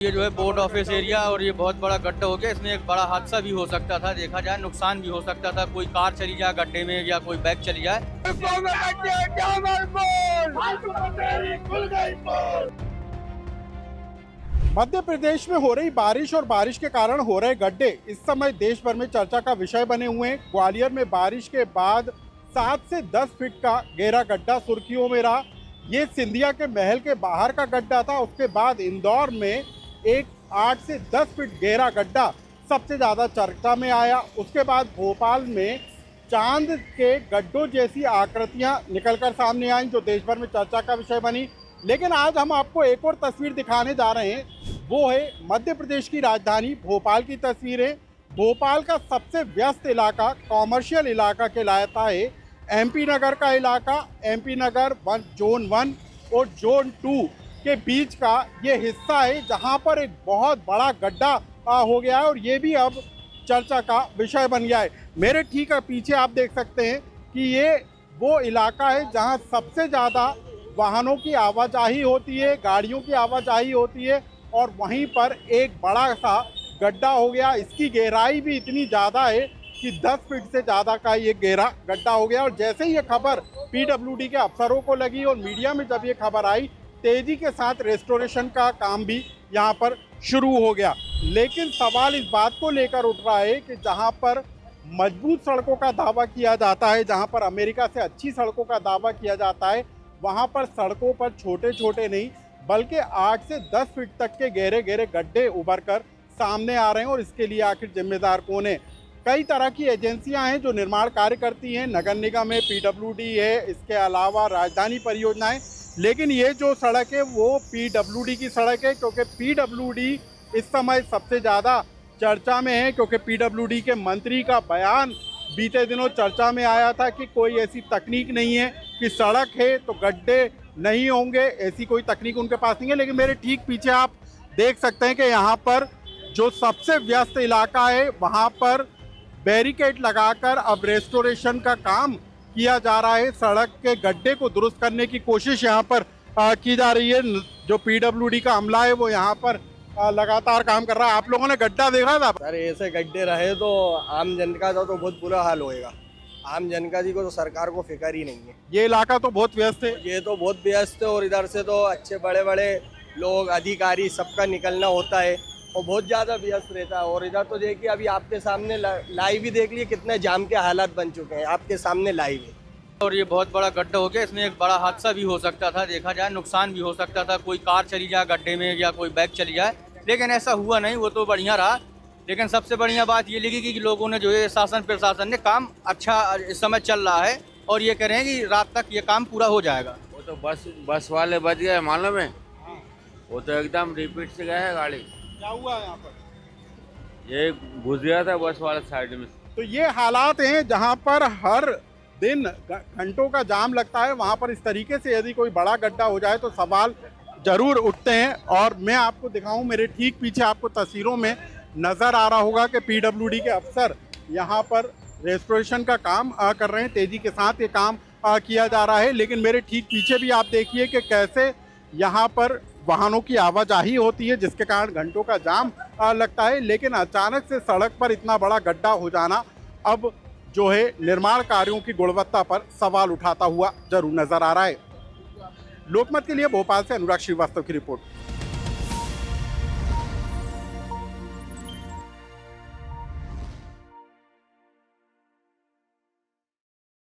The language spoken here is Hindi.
ये जो है बोर्ड ऑफिस एरिया और ये बहुत बड़ा गड्ढा हो गया। इसमें एक बड़ा हादसा भी हो सकता था, देखा जाए नुकसान भी हो सकता था। कोई कार चली जाए गड्ढे में या कोई बाइक चली जाए। मध्य प्रदेश में हो रही बारिश और बारिश के कारण हो रहे गड्ढे इस समय देश भर में चर्चा का विषय बने हुए हैं। ग्वालियर में बारिश के बाद 7 से 10 फीट का गहरा गड्ढा सुर्खियों में रहा। ये सिंधिया के महल के बाहर का गड्ढा था। उसके बाद इंदौर में एक 8 से 10 फीट गहरा गड्ढा सबसे ज़्यादा चर्चा में आया। उसके बाद भोपाल में चांद के गड्ढों जैसी आकृतियां निकलकर सामने आई जो देश भर में चर्चा का विषय बनी। लेकिन आज हम आपको एक और तस्वीर दिखाने जा रहे हैं, वो है मध्य प्रदेश की राजधानी भोपाल की तस्वीरें। भोपाल का सबसे व्यस्त इलाका, कॉमर्शियल इलाका कहलाता है एमपी नगर का इलाका। एमपी नगर जोन 1 और जोन 2 के बीच का ये हिस्सा है जहां पर एक बहुत बड़ा गड्ढा हो गया है और ये भी अब चर्चा का विषय बन गया है। मेरे ठीक पीछे आप देख सकते हैं कि ये वो इलाका है जहां सबसे ज़्यादा वाहनों की आवाजाही होती है, गाड़ियों की आवाजाही होती है और वहीं पर एक बड़ा सा गड्ढा हो गया। इसकी गहराई भी इतनी ज़्यादा है कि 10 फीट से ज़्यादा का ये गहरा गड्ढा हो गया। और जैसे ही ये खबर पीडब्ल्यूडी के अफसरों को लगी और मीडिया में जब ये खबर आई, तेज़ी के साथ रेस्टोरेशन का काम भी यहाँ पर शुरू हो गया। लेकिन सवाल इस बात को लेकर उठ रहा है कि जहाँ पर मजबूत सड़कों का दावा किया जाता है, जहाँ पर अमेरिका से अच्छी सड़कों का दावा किया जाता है, वहाँ पर सड़कों पर छोटे छोटे नहीं बल्कि 8 से 10 फीट तक के गहरे गहरे गड्ढे उभर कर सामने आ रहे हैं। और इसके लिए आखिर जिम्मेदार कौन है? कई तरह की एजेंसियां हैं जो निर्माण कार्य करती हैं, नगर निगम है, पीडब्ल्यूडी है, इसके अलावा राजधानी परियोजनाएं। लेकिन ये जो सड़क है वो पीडब्ल्यूडी की सड़क है क्योंकि पीडब्ल्यूडी इस समय सबसे ज़्यादा चर्चा में है क्योंकि पीडब्ल्यूडी के मंत्री का बयान बीते दिनों चर्चा में आया था कि कोई ऐसी तकनीक नहीं है कि सड़क है तो गड्ढे नहीं होंगे, ऐसी कोई तकनीक उनके पास नहीं है। लेकिन मेरे ठीक पीछे आप देख सकते हैं कि यहाँ पर जो सबसे व्यस्त इलाका है वहाँ पर बैरिकेड लगाकर अब रेस्टोरेशन का काम किया जा रहा है। सड़क के गड्ढे को दुरुस्त करने की कोशिश यहाँ पर की जा रही है। जो पीडब्ल्यूडी का अमला है वो यहाँ पर लगातार काम कर रहा है। आप लोगों ने गड्ढा देखा था? सर ऐसे गड्ढे रहे तो आम जन का तो बहुत बुरा हाल होएगा। आम जनता जी को तो सरकार को फिक्र ही नहीं है। ये इलाका तो बहुत व्यस्त है। ये तो बहुत व्यस्त है और इधर से तो अच्छे बड़े बड़े लोग, अधिकारी, सबका निकलना होता है और बहुत ज़्यादा व्यस्त रहता है। और इधर तो देखिए अभी आपके सामने लाइव ही देख लिए कितने जाम के हालात बन चुके हैं, आपके सामने लाइव है। और ये बहुत बड़ा गड्ढा हो गया। इसमें एक बड़ा हादसा भी हो सकता था, देखा जाए नुकसान भी हो सकता था। कोई कार चली जाए गड्ढे में या कोई बाइक चली जाए, लेकिन ऐसा हुआ नहीं, वो तो बढ़िया रहा। लेकिन सबसे बढ़िया बात ये लगी कि लोगों ने जो है शासन प्रशासन ने काम अच्छा इस समय चल रहा है और ये कह रहे हैं कि रात तक ये काम पूरा हो जाएगा। वो तो बस वाले बच गए, मालूम है? वो तो एकदम रिपीट से गए है गाड़ी। क्या हुआ यहाँ पर? ये घुस गया था बस वाले साइड में। तो ये हालात हैं जहाँ पर हर दिन घंटों का जाम लगता है। वहाँ पर इस तरीके से यदि कोई बड़ा गड्ढा हो जाए तो सवाल जरूर उठते हैं। और मैं आपको दिखाऊं, मेरे ठीक पीछे आपको तस्वीरों में नज़र आ रहा होगा कि पीडब्ल्यूडी के अफसर यहाँ पर रेस्टोरेशन का काम कर रहे हैं। तेज़ी के साथ ये काम किया जा रहा है। लेकिन मेरे ठीक पीछे भी आप देखिए कि कैसे यहाँ पर वाहनों की आवाजाही होती है जिसके कारण घंटों का जाम लगता है। लेकिन अचानक से सड़क पर इतना बड़ा गड्ढा हो जाना अब जो है निर्माण कार्यों की गुणवत्ता पर सवाल उठाता हुआ जरूर नजर आ रहा है। लोकमत के लिए भोपाल से अनुराग श्रीवास्तव की रिपोर्ट।